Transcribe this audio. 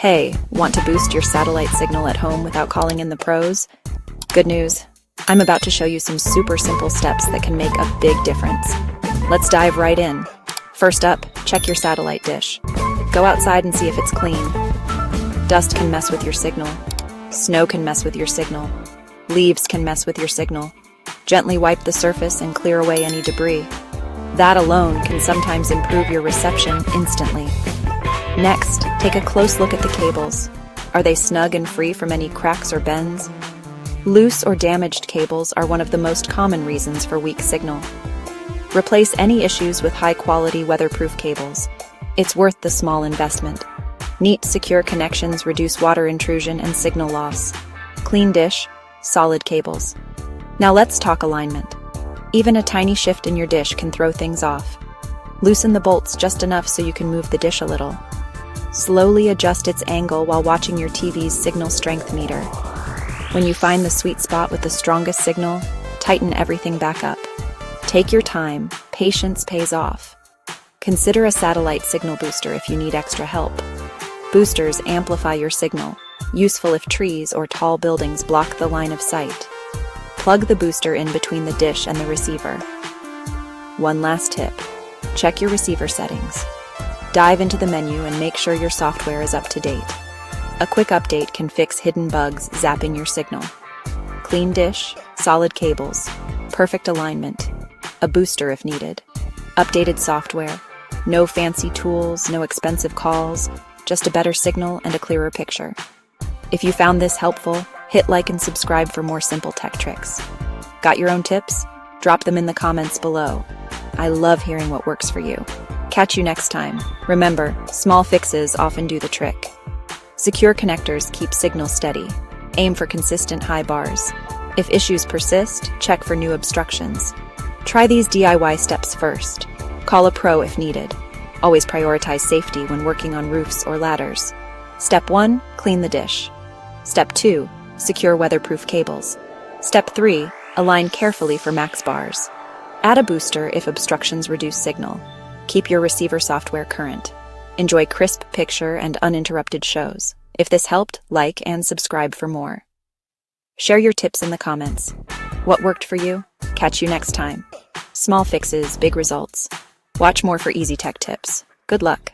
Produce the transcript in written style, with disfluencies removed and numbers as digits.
Hey, want to boost your satellite signal at home without calling in the pros? Good news. I'm about to show you some super simple steps that can make a big difference. Let's dive right in. First up, check your satellite dish. Go outside and see if it's clean. Dust can mess with your signal. Snow can mess with your signal. Leaves can mess with your signal. Gently wipe the surface and clear away any debris. That alone can sometimes improve your reception instantly. Next, take a close look at the cables. Are they snug and free from any cracks or bends? Loose or damaged cables are one of the most common reasons for weak signal. Replace any issues with high-quality weatherproof cables. It's worth the small investment. Neat, secure connections reduce water intrusion and signal loss. Clean dish, solid cables. Now let's talk alignment. Even a tiny shift in your dish can throw things off. Loosen the bolts just enough so you can move the dish a little. Slowly adjust its angle while watching your TV's signal strength meter. When you find the sweet spot with the strongest signal, tighten everything back up. Take your time, patience pays off. Consider a satellite signal booster if you need extra help. Boosters amplify your signal, useful if trees or tall buildings block the line of sight. Plug the booster in between the dish and the receiver. One last tip, check your receiver settings. Dive into the menu and make sure your software is up to date. A quick update can fix hidden bugs zapping your signal. Clean dish, solid cables, perfect alignment, a booster if needed, updated software, no fancy tools, no expensive calls, just a better signal and a clearer picture. If you found this helpful, hit like and subscribe for more simple tech tricks. Got your own tips? Drop them in the comments below. I love hearing what works for you. Catch you next time. Remember, small fixes often do the trick. Secure connectors keep signal steady. Aim for consistent high bars. If issues persist, check for new obstructions. Try these DIY steps first. Call a pro if needed. Always prioritize safety when working on roofs or ladders. Step 1, clean the dish. Step 2, secure weatherproof cables. Step 3, align carefully for max bars. Add a booster if obstructions reduce signal. Keep your receiver software current. Enjoy crisp picture and uninterrupted shows. If this helped, like and subscribe for more. Share your tips in the comments. What worked for you? Catch you next time. Small fixes, big results. Watch more for easy tech tips. Good luck.